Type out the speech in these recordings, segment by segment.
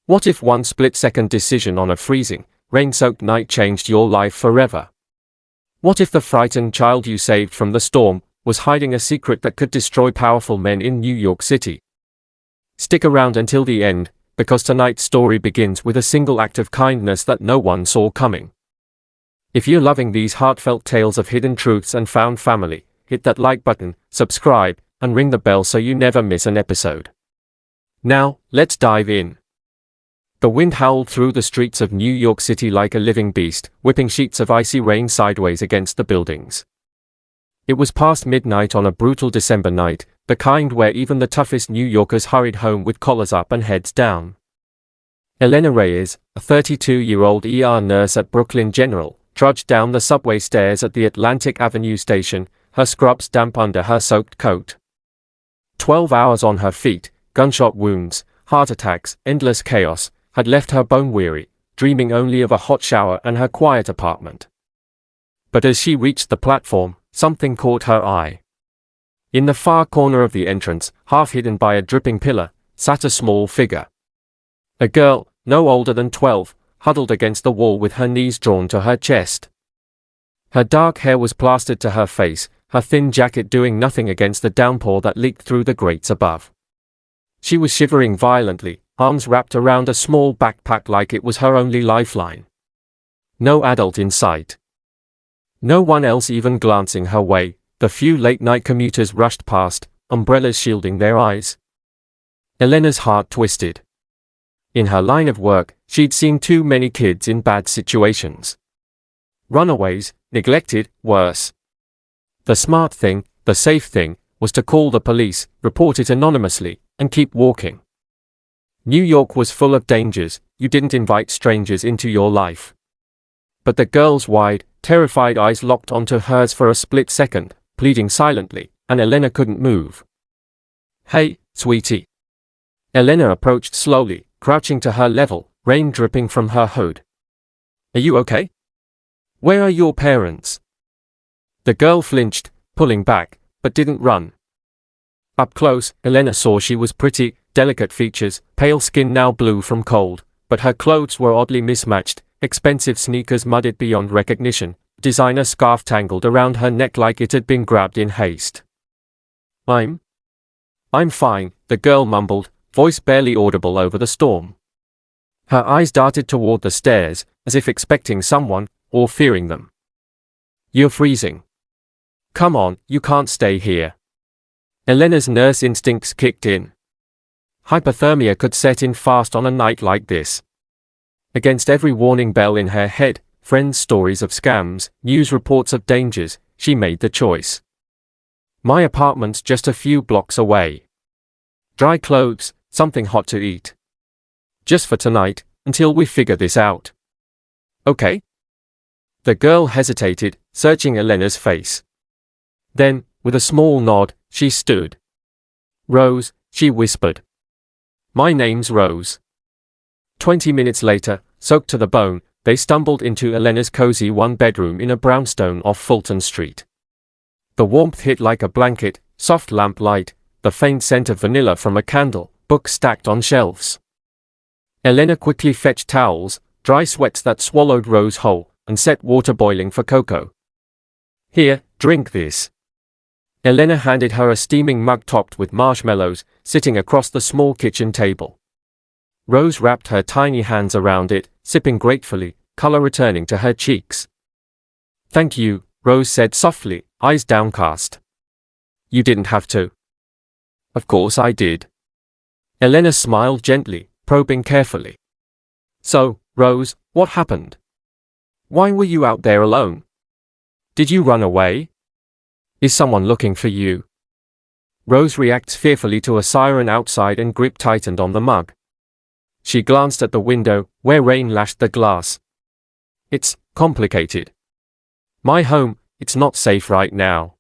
What if one split-second decision on a freezing, rain-soaked night changed your life forever? What if the frightened child you saved from the storm was hiding a secret that could destroy powerful men in New York City? Stick around until the end, because tonight's story begins with a single act of kindness that no one saw coming. If you're loving these heartfelt tales of hidden truths and found family, hit that like button, subscribe, and ring the bell so you never miss an episode. Now, let's dive in. The wind howled through the streets of New York City like a living beast, whipping sheets of icy rain sideways against the buildings. It was past midnight on a brutal December night, the kind where even the toughest New Yorkers hurried home with collars up and heads down. Elena Reyes, a 32-year-old ER nurse at Brooklyn General, trudged down the subway stairs at the Atlantic Avenue station, her scrubs damp under her soaked coat. 12 hours on her feet, gunshot wounds, heart attacks, endless chaos, had left her bone-weary, dreaming only of a hot shower and her quiet apartment. But as she reached the platform, something caught her eye. In the far corner of the entrance, half hidden by a dripping pillar, sat a small figure. A girl, no older than 12, huddled against the wall with her knees drawn to her chest. Her dark hair was plastered to her face, her thin jacket doing nothing against the downpour that leaked through the grates above. She was shivering violently, arms wrapped around a small backpack like it was her only lifeline. No adult in sight. No one else even glancing her way. The few late-night commuters rushed past, umbrellas shielding their eyes. Elena's heart twisted. In her line of work, she'd seen too many kids in bad situations. Runaways, neglected, worse. The smart thing, the safe thing, was to call the police, report it anonymously, and keep walking. New York was full of dangers. You didn't invite strangers into your life. But the girl's wide, terrified eyes locked onto hers for a split second, pleading silently, and Elena couldn't move. "Hey, sweetie." Elena approached slowly, crouching to her level, rain dripping from her hood. "Are you okay? Where are your parents?" The girl flinched, pulling back, but didn't run. Up close, Elena saw she was pretty, delicate features, pale skin now blue from cold, but her clothes were oddly mismatched, expensive sneakers muddied beyond recognition, designer scarf tangled around her neck like it had been grabbed in haste. I'm fine," the girl mumbled, voice barely audible over the storm. Her eyes darted toward the stairs, as if expecting someone, or fearing them. "You're freezing. Come on, you can't stay here." Elena's nurse instincts kicked in. Hypothermia could set in fast on a night like this. Against every warning bell in her head, friends' stories of scams, news reports of dangers, she made the choice. "My apartment's just a few blocks away. Dry clothes, something hot to eat. Just for tonight, until we figure this out. Okay?" The girl hesitated, searching Elena's face. Then, with a small nod, she stood. "Rose," she whispered. "My name's Rose." 20 minutes later, soaked to the bone, they stumbled into Elena's cozy one-bedroom in a brownstone off Fulton Street. The warmth hit like a blanket, soft lamp light, the faint scent of vanilla from a candle, books stacked on shelves. Elena quickly fetched towels, dry sweats that swallowed Rose whole, and set water boiling for cocoa. "Here, drink this." Elena handed her a steaming mug topped with marshmallows, sitting across the small kitchen table. Rose wrapped her tiny hands around it, sipping gratefully, color returning to her cheeks. "Thank you," Rose said softly, eyes downcast. "You didn't have to." "Of course I did." Elena smiled gently, probing carefully. "So, Rose, what happened? Why were you out there alone? Did you run away? Is someone looking for you?" Rose reacts fearfully to a siren outside and grip tightened on the mug. She glanced at the window, where rain lashed the glass. "It's complicated. My home, it's not safe right now."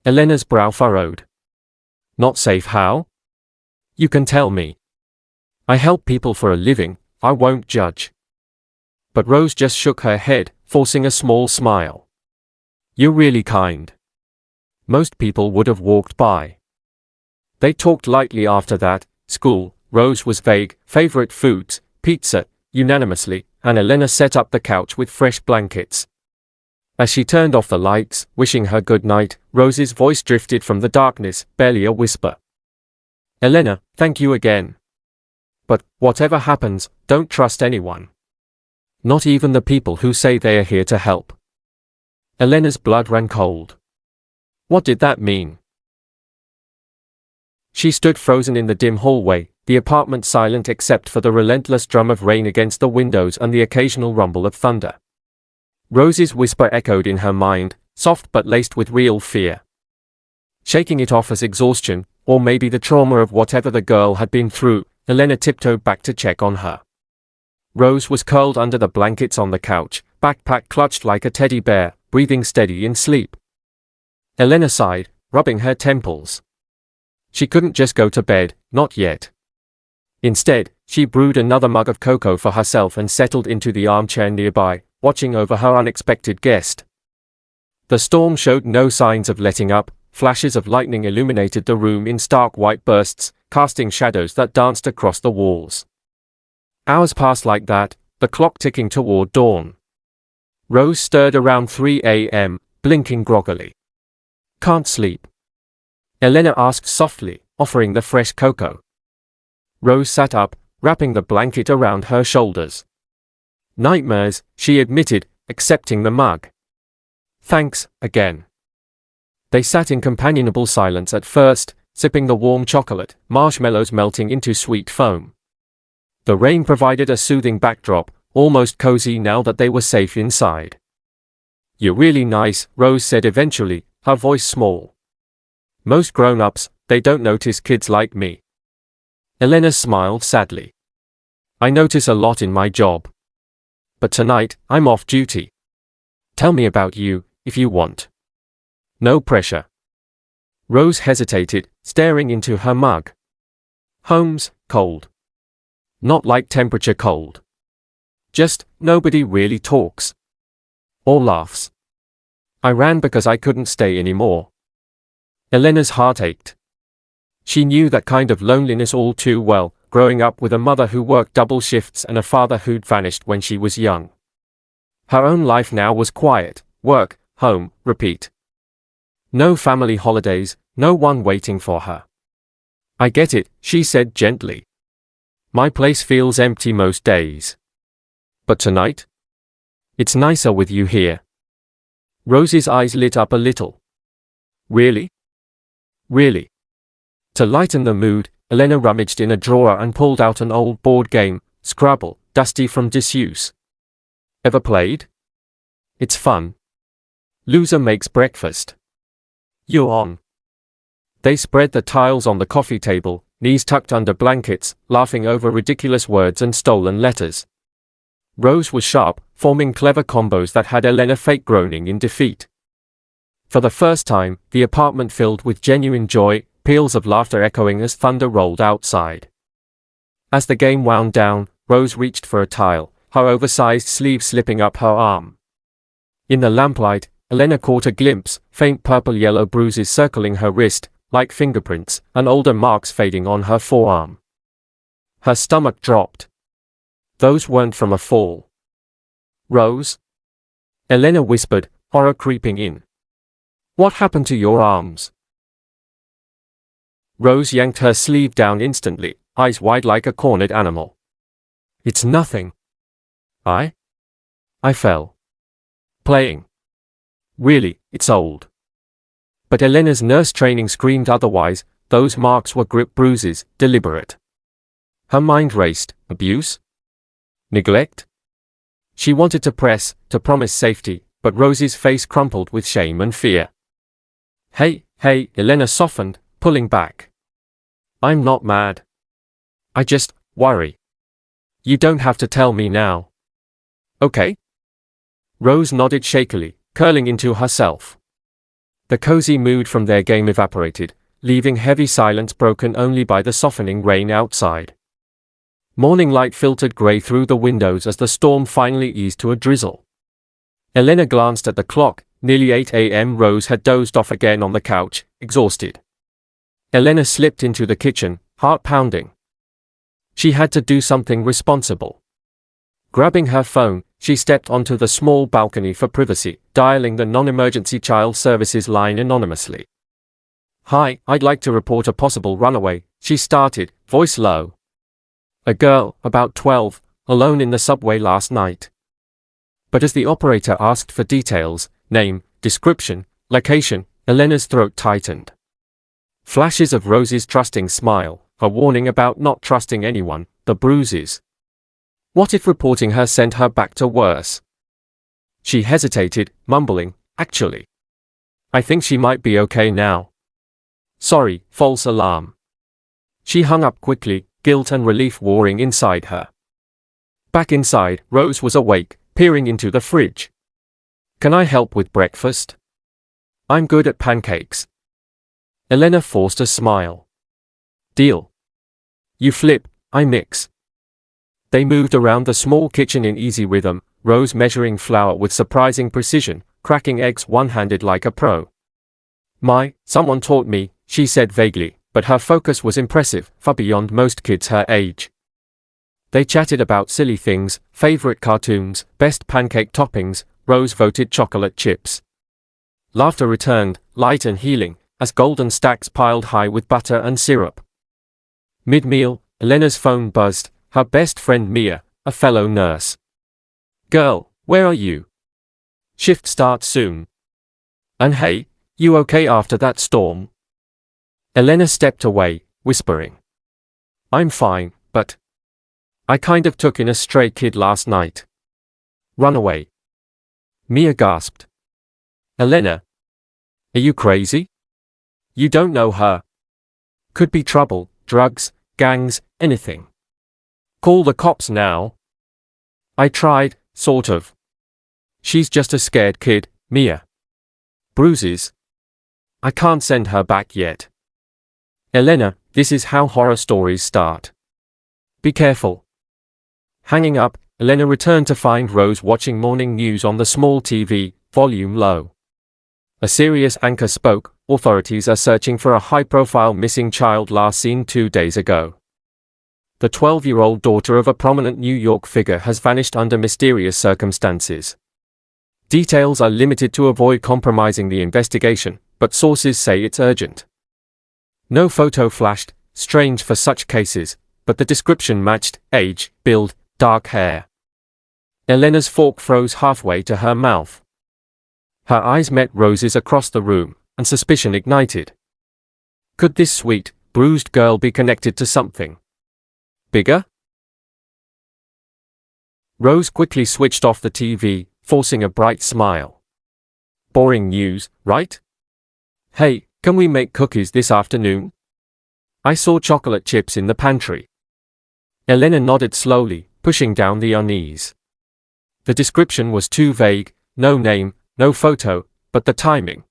Elena's brow furrowed. "Not safe how? You can tell me. I help people for a living, I won't judge." But Rose just shook her head, forcing a small smile. "You're really kind. Most people would have walked by." They talked lightly after that, school, Rose was vague. Favorite foods, pizza, unanimously, and Elena set up the couch with fresh blankets. As she turned off the lights, wishing her good night, Rose's voice drifted from the darkness, barely a whisper. Elena, thank you again. But, whatever happens, don't trust anyone. Not even the people who say they are here to help. Elena's blood ran cold. What did that mean? She stood frozen in the dim hallway, the apartment silent except for the relentless drum of rain against the windows and the occasional rumble of thunder. Rose's whisper echoed in her mind, soft but laced with real fear. Shaking it off as exhaustion, or maybe the trauma of whatever the girl had been through, Elena tiptoed back to check on her. Rose was curled under the blankets on the couch, backpack clutched like a teddy bear, breathing steady in sleep. Elena sighed, rubbing her temples. She couldn't just go to bed, not yet. Instead, she brewed another mug of cocoa for herself and settled into the armchair nearby, watching over her unexpected guest. The storm showed no signs of letting up. Flashes of lightning illuminated the room in stark white bursts, casting shadows that danced across the walls. Hours passed like that, the clock ticking toward dawn. Rose stirred around 3 a.m., blinking groggily. Can't sleep? Elena asked softly, offering the fresh cocoa. Rose sat up, wrapping the blanket around her shoulders. Nightmares, she admitted, accepting the mug. Thanks, again. They sat in companionable silence at first, sipping the warm chocolate, marshmallows melting into sweet foam. The rain provided a soothing backdrop, almost cozy now that they were safe inside. You're really nice, Rose said eventually, her voice small. Most grown-ups, they don't notice kids like me. Elena smiled sadly. I notice a lot in my job. But tonight, I'm off duty. Tell me about you, if you want. No pressure. Rose hesitated, staring into her mug. Home's cold. Not like temperature cold. Just, nobody really talks. Or laughs. I ran because I couldn't stay anymore. Elena's heart ached. She knew that kind of loneliness all too well, growing up with a mother who worked double shifts and a father who'd vanished when she was young. Her own life now was quiet, work, home, repeat. No family holidays, no one waiting for her. I get it, she said gently. My place feels empty most days. But tonight? It's nicer with you here. Rose's eyes lit up a little. Really? Really? To lighten the mood, Elena rummaged in a drawer and pulled out an old board game, Scrabble, dusty from disuse. Ever played? It's fun. Loser makes breakfast. You're on. They spread the tiles on the coffee table, knees tucked under blankets, laughing over ridiculous words and stolen letters. Rose was sharp, forming clever combos that had Elena fake groaning in defeat. For the first time, the apartment filled with genuine joy, peals of laughter echoing as thunder rolled outside. As the game wound down, Rose reached for a tile, her oversized sleeve slipping up her arm. In the lamplight, Elena caught a glimpse, faint purple-yellow bruises circling her wrist, like fingerprints, and older marks fading on her forearm. Her stomach dropped. Those weren't from a fall. Rose? Elena whispered, horror creeping in. What happened to your arms? Rose yanked her sleeve down instantly, eyes wide like a cornered animal. It's nothing. I fell. Playing. Really, it's old. But Elena's nurse training screamed otherwise. Those marks were grip bruises, deliberate. Her mind raced. Abuse? Neglect? She wanted to press, to promise safety, but Rose's face crumpled with shame and fear. Hey, Elena softened, pulling back. I'm not mad. I just worry. You don't have to tell me now. Okay? Rose nodded shakily, curling into herself. The cozy mood from their game evaporated, leaving heavy silence broken only by the softening rain outside. Morning light filtered grey through the windows as the storm finally eased to a drizzle. Elena glanced at the clock, nearly 8 a.m. Rose had dozed off again on the couch, exhausted. Elena slipped into the kitchen, heart pounding. She had to do something responsible. Grabbing her phone, she stepped onto the small balcony for privacy, dialing the non-emergency child services line anonymously. "Hi, I'd like to report a possible runaway," she started, voice low. "A girl, about 12, alone in the subway last night." But as the operator asked for details, name, description, location, Elena's throat tightened. Flashes of Rose's trusting smile, a warning about not trusting anyone, the bruises. What if reporting her sent her back to worse? She hesitated, mumbling, "Actually, I think she might be okay now. Sorry, false alarm." She hung up quickly, guilt and relief warring inside her. Back inside, Rose was awake, peering into the fridge. "Can I help with breakfast? I'm good at pancakes." Elena forced a smile. "Deal. You flip, I mix." They moved around the small kitchen in easy rhythm, Rose measuring flour with surprising precision, cracking eggs one-handed like a pro. Someone taught me," she said vaguely, but her focus was impressive, far beyond most kids her age. They chatted about silly things, favorite cartoons, best pancake toppings. Rose voted chocolate chips. Laughter returned, light and healing, as golden stacks piled high with butter and syrup. Mid-meal, Elena's phone buzzed, her best friend Mia, a fellow nurse. "Girl, where are you? Shift starts soon. And hey, you okay after that storm?" Elena stepped away, whispering, "I'm fine, but I kind of took in a stray kid last night." "Runaway?" Mia gasped. "Elena, are you crazy? You don't know her. Could be trouble, drugs, gangs, anything. Call the cops now." "I tried, sort of. She's just a scared kid, Mia. Bruises. I can't send her back yet." "Elena, this is how horror stories start. Be careful." Hanging up, Elena returned to find Rose watching morning news on the small TV, volume low. A serious anchor spoke, "Authorities are searching for a high-profile missing child last seen 2 days ago. The 12-year-old daughter of a prominent New York figure has vanished under mysterious circumstances. Details are limited to avoid compromising the investigation, but sources say it's urgent." No photo flashed, strange for such cases, but the description matched: age, build, dark hair. Elena's fork froze halfway to her mouth. Her eyes met Rose's across the room, and suspicion ignited. Could this sweet, bruised girl be connected to something bigger? Rose quickly switched off the TV, forcing a bright smile. "Boring news, right? Hey, can we make cookies this afternoon? I saw chocolate chips in the pantry." Elena nodded slowly, pushing down the unease. The description was too vague, no name, no photo, but the timing.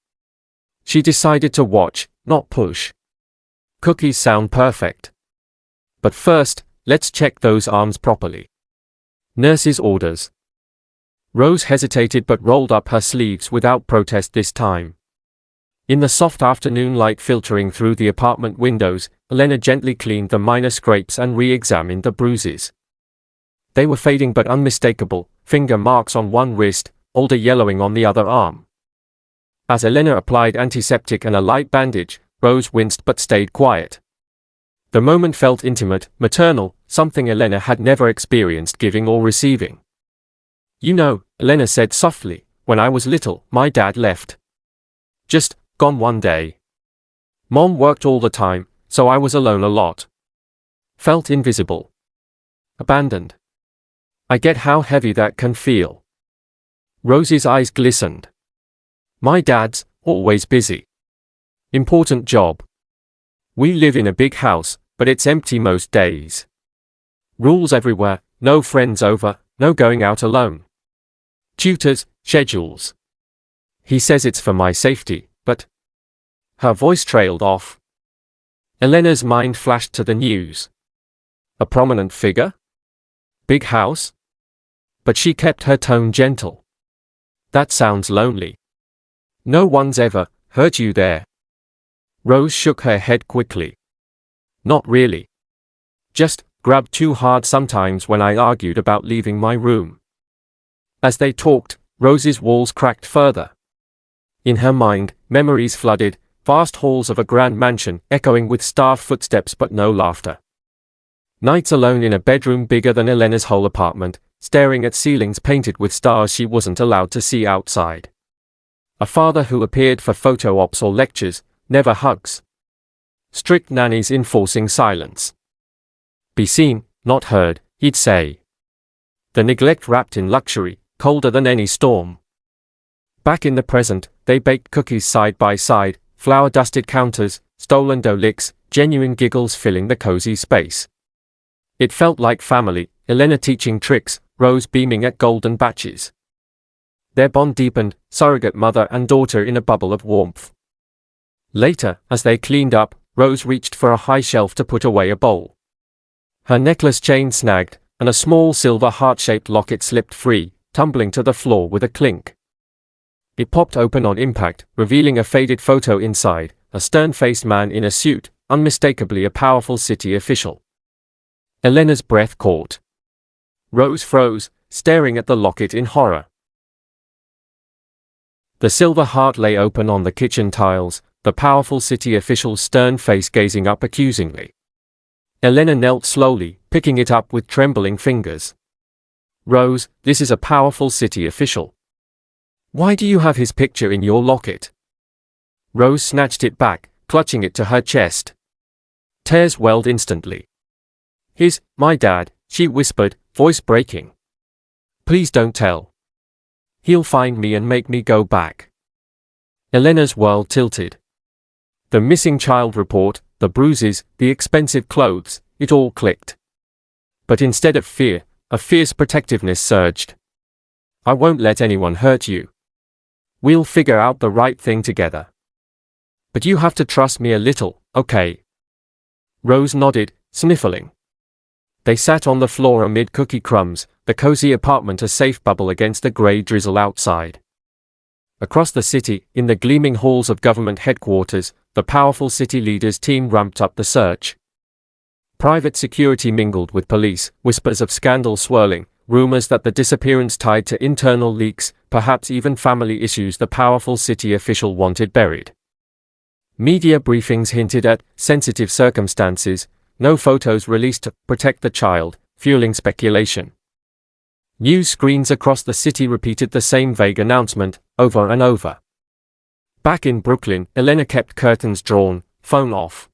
She decided to watch, not push. Cookies sound perfect. But first, let's check those arms properly. Nurse's orders. Rose hesitated but rolled up her sleeves without protest this time. In the soft afternoon light filtering through the apartment windows, Elena gently cleaned the minor scrapes and re-examined the bruises. They were fading but unmistakable, finger marks on one wrist, older yellowing on the other arm. As Elena applied antiseptic and a light bandage, Rose winced but stayed quiet. The moment felt intimate, maternal, something Elena had never experienced giving or receiving. "You know," Elena said softly, "when I was little, my dad left. Just gone one day. Mom worked all the time, so I was alone a lot. Felt invisible. Abandoned. I get how heavy that can feel." Rose's eyes glistened. "My dad's always busy. Important job. We live in a big house, but it's empty most days. Rules everywhere, no friends over, no going out alone. Tutors, schedules. He says it's for my safety, but..." Her voice trailed off. Elena's mind flashed to the news. A prominent figure? Big house? But she kept her tone gentle. "That sounds lonely. No one's ever hurt you there." Rose shook her head quickly. "Not really. Just grabbed too hard sometimes when I argued about leaving my room. As they talked, Rose's walls cracked further. In her mind, memories flooded, vast halls of a grand mansion, echoing with starved footsteps but no laughter. Nights alone in a bedroom bigger than Elena's whole apartment, staring at ceilings painted with stars she wasn't allowed to see outside. A father who appeared for photo ops or lectures, never hugs. Strict nannies enforcing silence. Be seen, not heard, he'd say. The neglect wrapped in luxury, colder than any storm. Back in the present, they baked cookies side by side, flour-dusted counters, stolen dough licks, genuine giggles filling the cozy space. It felt like family, Elena teaching tricks, Rose beaming at golden batches. Their bond deepened, surrogate mother and daughter in a bubble of warmth. Later, as they cleaned up, Rose reached for a high shelf to put away a bowl. Her necklace chain snagged, and a small silver heart-shaped locket slipped free, tumbling to the floor with a clink. It popped open on impact, revealing a faded photo inside, a stern-faced man in a suit, unmistakably a powerful city official. Elena's breath caught. Rose froze, staring at the locket in horror. The silver heart lay open on the kitchen tiles, the powerful city official's stern face gazing up accusingly. Elena knelt slowly, picking it up with trembling fingers. Rose, this is a powerful city official. Why do you have his picture in your locket? Rose snatched it back, clutching it to her chest. Tears welled instantly. My dad, she whispered, voice breaking. Please don't tell. He'll find me and make me go back. Elena's world tilted. The missing child report, the bruises, the expensive clothes, it all clicked. But instead of fear, a fierce protectiveness surged. I won't let anyone hurt you. We'll figure out the right thing together. But you have to trust me a little, okay? Rose nodded, sniffling. They sat on the floor amid cookie crumbs, the cozy apartment a safe bubble against the grey drizzle outside. Across the city, in the gleaming halls of government headquarters, the powerful city leaders' team ramped up the search. Private security mingled with police, whispers of scandal swirling, rumors that the disappearance tied to internal leaks, perhaps even family issues the powerful city official wanted buried. Media briefings hinted at sensitive circumstances, no photos released to protect the child, fueling speculation. News screens across the city repeated the same vague announcement, over and over. Back in Brooklyn, Elena kept curtains drawn, phone off.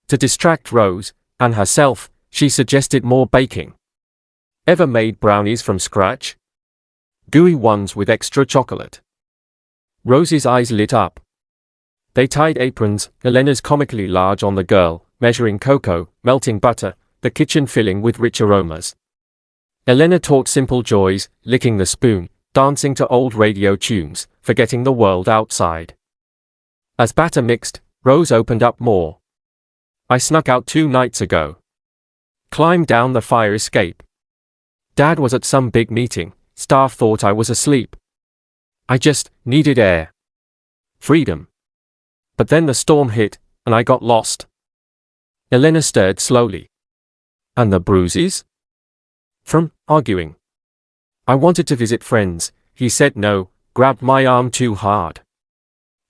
To distract Rose, and herself, she suggested more baking. Ever made brownies from scratch? Gooey ones with extra chocolate. Rose's eyes lit up. They tied aprons, Elena's comically large on the girl, measuring cocoa, melting butter, the kitchen filling with rich aromas. Elena taught simple joys, licking the spoon, dancing to old radio tunes, forgetting the world outside. As batter mixed, Rose opened up more. I snuck out 2 nights ago. Climbed down the fire escape. Dad was at some big meeting, staff thought I was asleep. I just needed air. Freedom. But then the storm hit, and I got lost. Elena stirred slowly. And the bruises? From arguing. I wanted to visit friends, he said no, grabbed my arm too hard.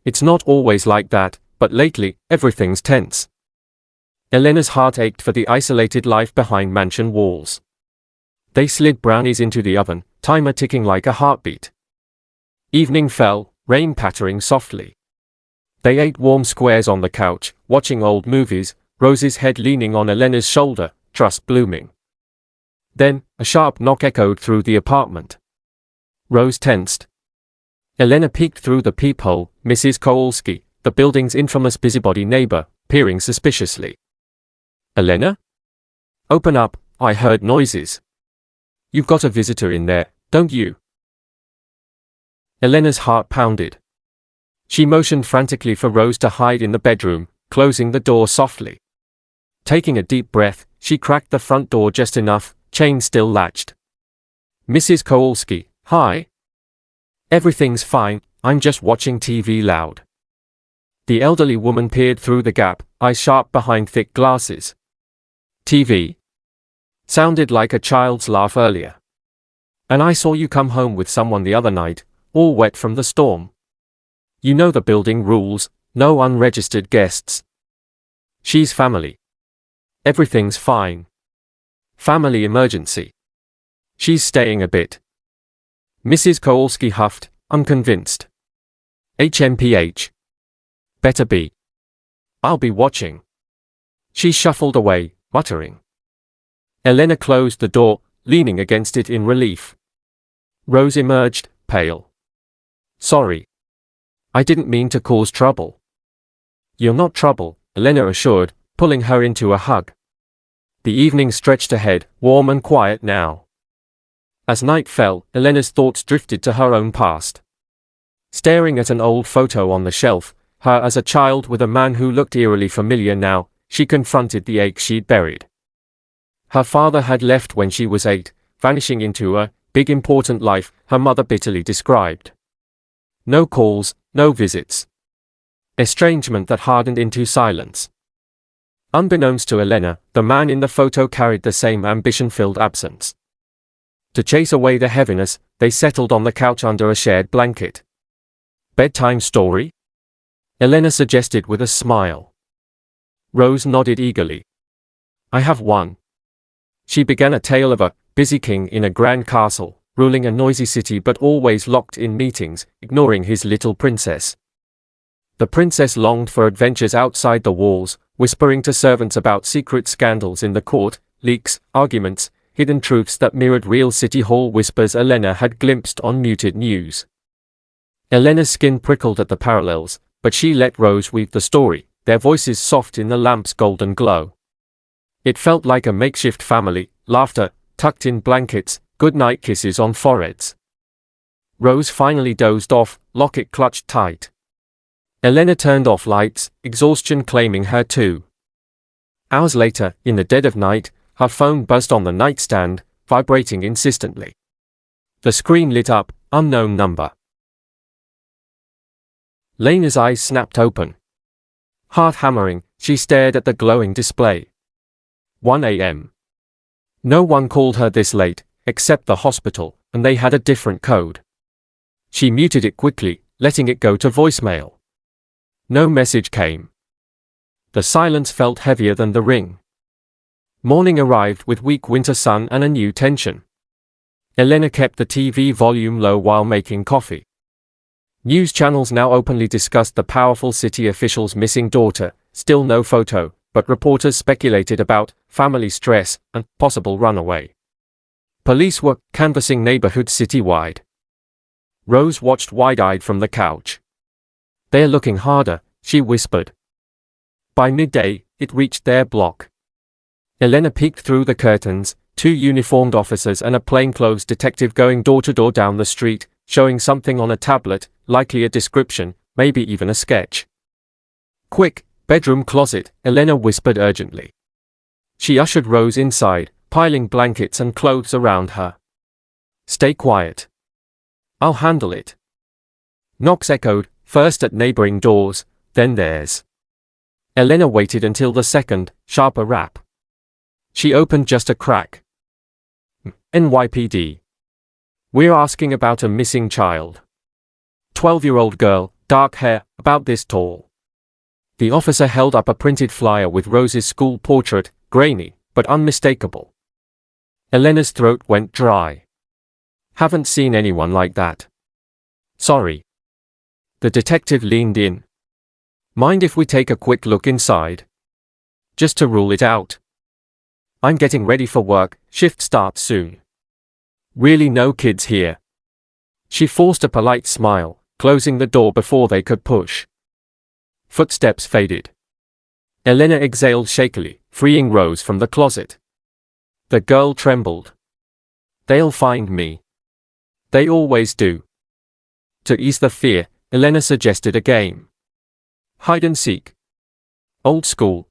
It's not always like that, but lately, everything's tense. Elena's heart ached for the isolated life behind mansion walls. They slid brownies into the oven, timer ticking like a heartbeat. Evening fell, rain pattering softly. They ate warm squares on the couch, watching old movies, Rose's head leaning on Elena's shoulder, trust blooming. Then, a sharp knock echoed through the apartment. Rose tensed. Elena peeked through the peephole, Mrs. Kowalski, the building's infamous busybody neighbor, peering suspiciously. Elena? Open up, I heard noises. You've got a visitor in there, don't you? Elena's heart pounded. She motioned frantically for Rose to hide in the bedroom, closing the door softly. Taking a deep breath, she cracked the front door just enough, chain still latched. Mrs. Kowalski, hi. Everything's fine, I'm just watching TV loud. The elderly woman peered through the gap, eyes sharp behind thick glasses. TV? Sounded like a child's laugh earlier. And I saw you come home with someone the other night, all wet from the storm. You know the building rules, no unregistered guests. She's family. Everything's fine. Family emergency. She's staying a bit. Mrs. Kowalski huffed, unconvinced. HMPH. Better be. I'll be watching. She shuffled away, muttering. Elena closed the door, leaning against it in relief. Rose emerged, pale. Sorry. I didn't mean to cause trouble. You're not trouble, Elena assured, pulling her into a hug. The evening stretched ahead, warm and quiet now. As night fell, Elena's thoughts drifted to her own past. Staring at an old photo on the shelf, her as a child with a man who looked eerily familiar now, she confronted the ache she'd buried. Her father had left when she was 8, vanishing into a big important life her mother bitterly described. No calls, no visits. Estrangement that hardened into silence. Unbeknownst to Elena, the man in the photo carried the same ambition-filled absence. To chase away the heaviness, they settled on the couch under a shared blanket. Bedtime story? Elena suggested with a smile. Rose nodded eagerly. I have one. She began a tale of a busy king in a grand castle, ruling a noisy city but always locked in meetings, ignoring his little princess. The princess longed for adventures outside the walls, whispering to servants about secret scandals in the court, leaks, arguments, hidden truths that mirrored real city hall whispers Elena had glimpsed on muted news. Elena's skin prickled at the parallels, but she let Rose weave the story, their voices soft in the lamp's golden glow. It felt like a makeshift family, laughter, tucked in blankets, goodnight kisses on foreheads. Rose finally dozed off, locket clutched tight. Elena turned off lights, exhaustion claiming her too. Hours later, in the dead of night, her phone buzzed on the nightstand, vibrating insistently. The screen lit up, unknown number. Lena's eyes snapped open. Heart hammering, she stared at the glowing display. 1 a.m. No one called her this late, except the hospital, and they had a different code. She muted it quickly, letting it go to voicemail. No message came. The silence felt heavier than the ring. Morning arrived with weak winter sun and a new tension. Elena kept the TV volume low while making coffee. News channels now openly discussed the powerful city official's missing daughter, still no photo, but reporters speculated about family stress and possible runaway. Police were canvassing neighborhoods citywide. Rose watched wide-eyed from the couch. They're looking harder, she whispered. By midday, it reached their block. Elena peeked through the curtains, 2 uniformed officers and a plainclothes detective going door to door down the street, showing something on a tablet, likely a description, maybe even a sketch. Quick, bedroom closet, Elena whispered urgently. She ushered Rose inside, piling blankets and clothes around her. Stay quiet. I'll handle it. Knocks echoed, first at neighboring doors, then theirs. Elena waited until the second, sharper rap. She opened just a crack. NYPD. We're asking about a missing child. 12-year-old girl, dark hair, about this tall. The officer held up a printed flyer with Rose's school portrait, grainy, but unmistakable. Elena's throat went dry. Haven't seen anyone like that. Sorry. The detective leaned in. Mind if we take a quick look inside? Just to rule it out. I'm getting ready for work, shift starts soon. Really no kids here. She forced a polite smile, closing the door before they could push. Footsteps faded. Elena exhaled shakily, freeing Rose from the closet. The girl trembled. They'll find me. They always do. To ease the fear, Elena suggested a game. Hide and seek. Old school.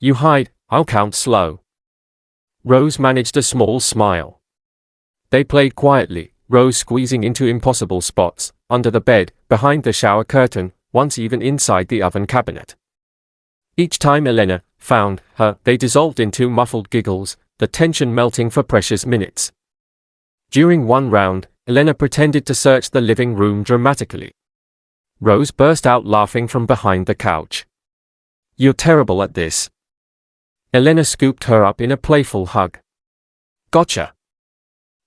You hide, I'll count slow. Rose managed a small smile. They played quietly, Rose squeezing into impossible spots, under the bed, behind the shower curtain, once even inside the oven cabinet. Each time Elena found her, they dissolved into muffled giggles, the tension melting for precious minutes. During one round, Elena pretended to search the living room dramatically. Rose burst out laughing from behind the couch. "You're terrible at this." Elena scooped her up in a playful hug. "Gotcha."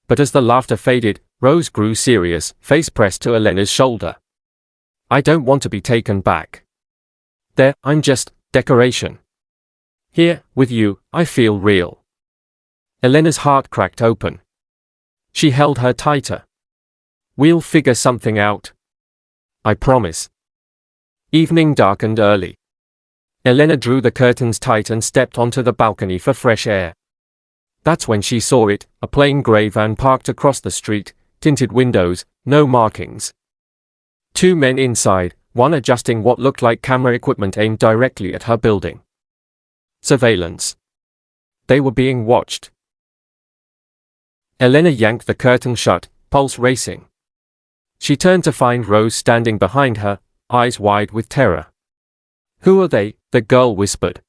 But as the laughter faded, Rose grew serious, face pressed to Elena's shoulder. "I don't want to be taken back. I'm just decoration. Here, with you, I feel real." Elena's heart cracked open. She held her tighter. "We'll figure something out. I promise." Evening darkened early. Elena drew the curtains tight and stepped onto the balcony for fresh air. That's when she saw it, a plain gray van parked across the street, tinted windows, no markings. Two men inside, one adjusting what looked like camera equipment aimed directly at her building. Surveillance. They were being watched. Elena yanked the curtain shut, pulse racing. She turned to find Rose standing behind her, eyes wide with terror. "Who are they?" the girl whispered.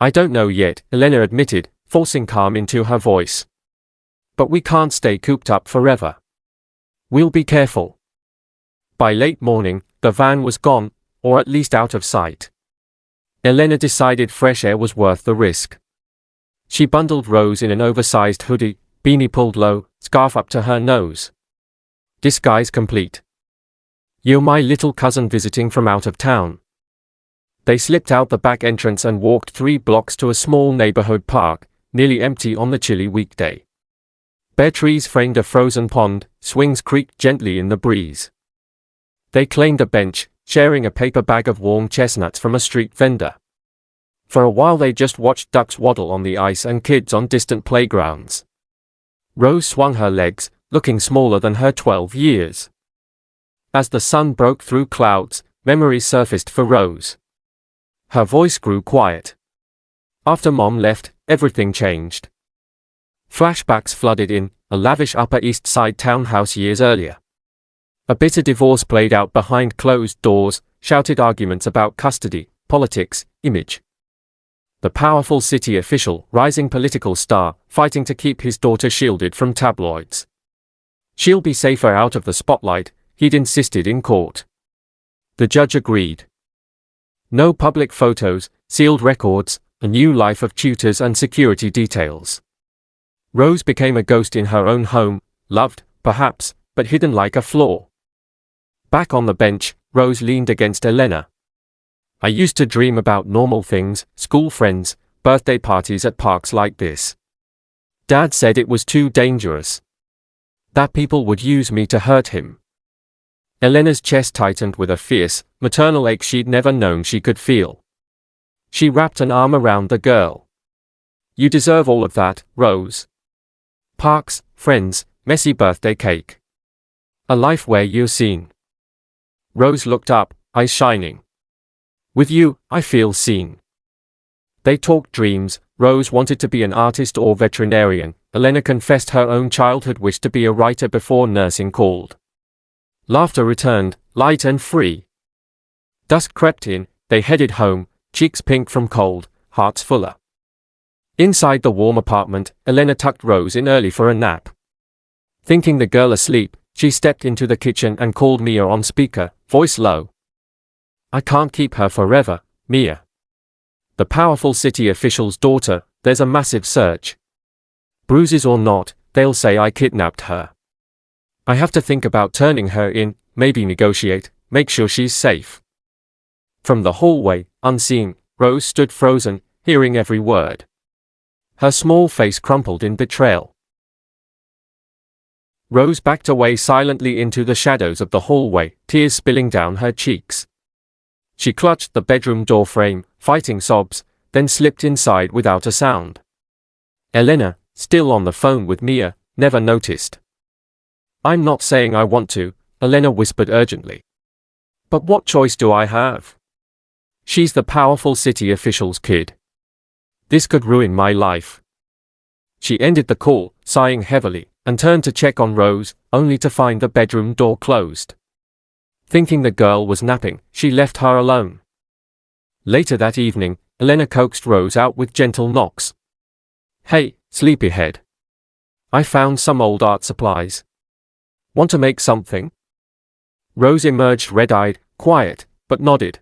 "I don't know yet," Elena admitted, forcing calm into her voice. "But we can't stay cooped up forever. We'll be careful." By late morning, the van was gone, or at least out of sight. Elena decided fresh air was worth the risk. She bundled Rose in an oversized hoodie, beanie pulled low, scarf up to her nose. Disguise complete. "You're my little cousin visiting from out of town." They slipped out the back entrance and walked 3 blocks to a small neighborhood park, nearly empty on the chilly weekday. Bare trees framed a frozen pond, swings creaked gently in the breeze. They claimed a bench, sharing a paper bag of warm chestnuts from a street vendor. For a while they just watched ducks waddle on the ice and kids on distant playgrounds. Rose swung her legs, looking smaller than her 12 years. As the sun broke through clouds, memories surfaced for Rose. Her voice grew quiet. After Mom left, everything changed. Flashbacks flooded in, a lavish Upper East Side townhouse years earlier. A bitter divorce played out behind closed doors, shouted arguments about custody, politics, image. The powerful city official, rising political star, fighting to keep his daughter shielded from tabloids. "She'll be safer out of the spotlight," he'd insisted in court. The judge agreed. No public photos, sealed records, a new life of tutors and security details. Rose became a ghost in her own home, loved, perhaps, but hidden like a flaw. Back on the bench, Rose leaned against Elena. "I used to dream about normal things, school friends, birthday parties at parks like this. Dad said it was too dangerous. That people would use me to hurt him." Elena's chest tightened with a fierce, maternal ache she'd never known she could feel. She wrapped an arm around the girl. "You deserve all of that, Rose. Parks, friends, messy birthday cake. A life where you're seen." Rose looked up, eyes shining. "With you, I feel seen." They talked dreams. Rose wanted to be an artist or veterinarian. Elena confessed her own childhood wish to be a writer before nursing called. Laughter returned, light and free. Dusk crept in, they headed home, cheeks pink from cold, hearts fuller. Inside the warm apartment, Elena tucked Rose in early for a nap. Thinking the girl asleep, she stepped into the kitchen and called Mia on speaker, voice low. "I can't keep her forever, Mia. The powerful city official's daughter, there's a massive search. Bruises or not, they'll say I kidnapped her. I have to think about turning her in, maybe negotiate, make sure she's safe." From the hallway, unseen, Rose stood frozen, hearing every word. Her small face crumpled in betrayal. Rose backed away silently into the shadows of the hallway, tears spilling down her cheeks. She clutched the bedroom door frame, fighting sobs, then slipped inside without a sound. Elena, still on the phone with Mia, never noticed. "I'm not saying I want to," Elena whispered urgently. "But what choice do I have? She's the powerful city official's kid. This could ruin my life." She ended the call, sighing heavily, and turned to check on Rose, only to find the bedroom door closed. Thinking the girl was napping, she left her alone. Later that evening, Elena coaxed Rose out with gentle knocks. "Hey, Sleepyhead. I found some old art supplies. Want to make something? Rose emerged red-eyed, quiet, but nodded.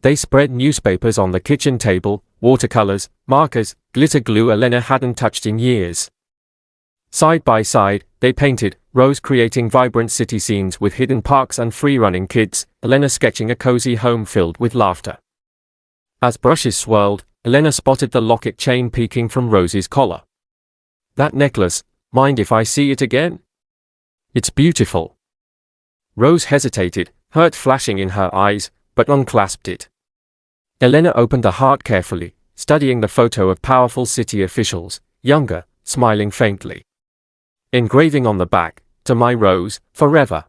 They spread newspapers on the kitchen table, watercolors, markers, glitter glue Elena hadn't touched in years. Side by side, they painted, Rose creating vibrant city scenes with hidden parks and free-running kids, Elena sketching a cozy home filled with laughter. As brushes swirled, Elena spotted the locket chain peeking from Rose's collar. That necklace, mind if I see it again? It's beautiful. Rose hesitated, hurt flashing in her eyes, but unclasped it. Elena opened the heart carefully, studying the photo of powerful city officials, younger, smiling faintly. Engraving on the back, "To my Rose, forever.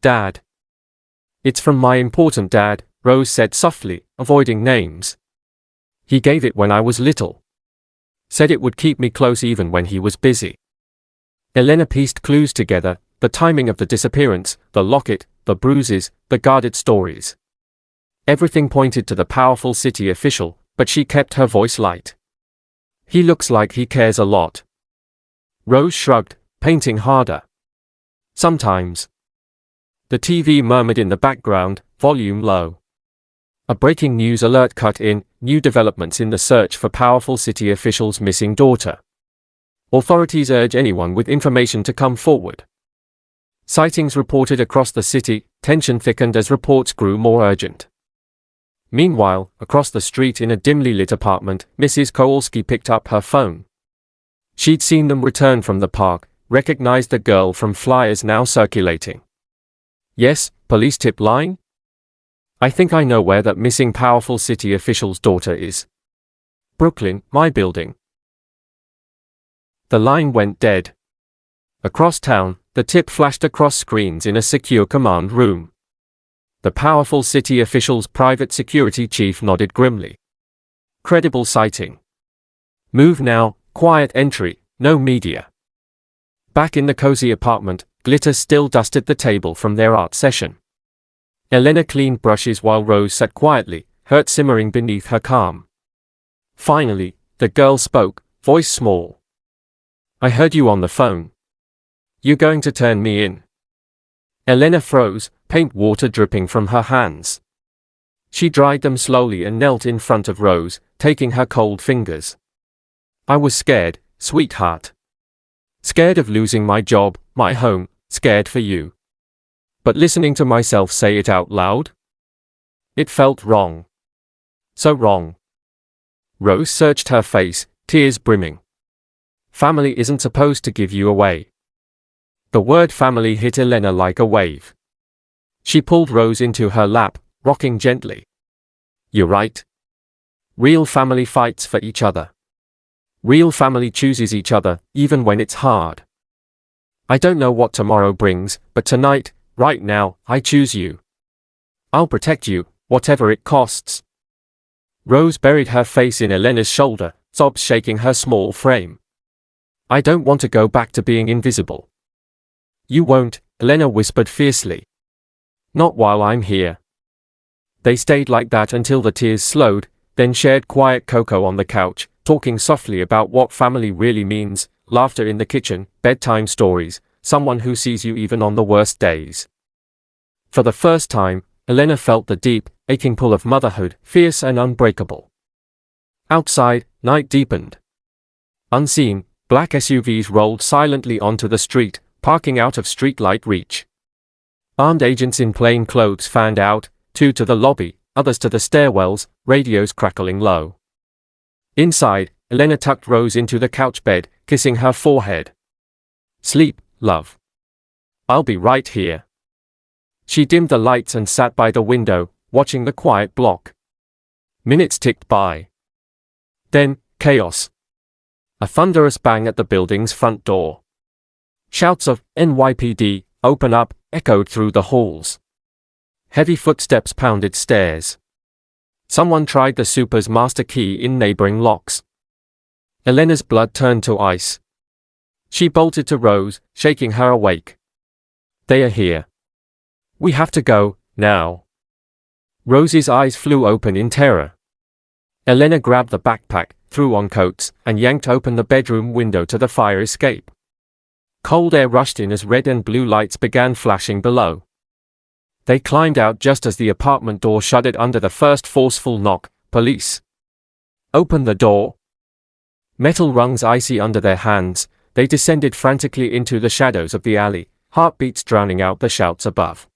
Dad." "It's from my important dad," Rose said softly, avoiding names. "He gave it when I was little. Said it would keep me close even when he was busy." Elena pieced clues together, the timing of the disappearance, the locket, the bruises, the guarded stories. Everything pointed to the powerful city official, but she kept her voice light. "He looks like he cares a lot." Rose shrugged, painting harder. "Sometimes." The TV murmured in the background, volume low. A breaking news alert cut in, new developments in the search for powerful city official's missing daughter. Authorities urge anyone with information to come forward. Sightings reported across the city, tension thickened as reports grew more urgent. Meanwhile, across the street in a dimly lit apartment, Mrs. Kowalski picked up her phone. She'd seen them return from the park, recognized the girl from flyers now circulating. "Yes, police tip line? I think I know where that missing powerful city official's daughter is. Brooklyn, my building." The line went dead. Across town, the tip flashed across screens in a secure command room. The powerful city official's private security chief nodded grimly. Credible sighting. Move now, quiet entry, no media. Back in the cozy apartment, glitter still dusted the table from their art session. Elena cleaned brushes while Rose sat quietly, hurt simmering beneath her calm. Finally, the girl spoke, voice small. "I heard you on the phone. You going to turn me in?" Elena froze, paint water dripping from her hands. She dried them slowly and knelt in front of Rose, taking her cold fingers. "I was scared, sweetheart. Scared of losing my job, my home, scared for you. But listening to myself say it out loud? It felt wrong. So wrong." Rose searched her face, tears brimming. "Family isn't supposed to give you away." The word family hit Elena like a wave. She pulled Rose into her lap, rocking gently. "You're right. Real family fights for each other. Real family chooses each other, even when it's hard. I don't know what tomorrow brings, but tonight, right now, I choose you. I'll protect you, whatever it costs." Rose buried her face in Elena's shoulder, sobs shaking her small frame. "I don't want to go back to being invisible." "You won't," Elena whispered fiercely. "Not while I'm here." They stayed like that until the tears slowed, then shared quiet cocoa on the couch, talking softly about what family really means, laughter in the kitchen, bedtime stories, someone who sees you even on the worst days. For the first time, Elena felt the deep, aching pull of motherhood, fierce and unbreakable. Outside, night deepened. Unseen, black SUVs rolled silently onto the street, parking out of streetlight reach. Armed agents in plain clothes fanned out, two to the lobby, others to the stairwells, radios crackling low. Inside, Elena tucked Rose into the couch bed, kissing her forehead. "Sleep, love. I'll be right here." She dimmed the lights and sat by the window, watching the quiet block. Minutes ticked by. Then, chaos. A thunderous bang at the building's front door. Shouts of "NYPD, open up," echoed through the halls. Heavy footsteps pounded stairs. Someone tried the super's master key in neighboring locks. Elena's blood turned to ice. She bolted to Rose, shaking her awake. "They are here. We have to go, now." Rose's eyes flew open in terror. Elena grabbed the backpack, threw on coats, and yanked open the bedroom window to the fire escape. Cold air rushed in as red and blue lights began flashing below. They climbed out just as the apartment door shuddered under the first forceful knock. "Police! Open the door!" Metal rungs icy under their hands, they descended frantically into the shadows of the alley, heartbeats drowning out the shouts above.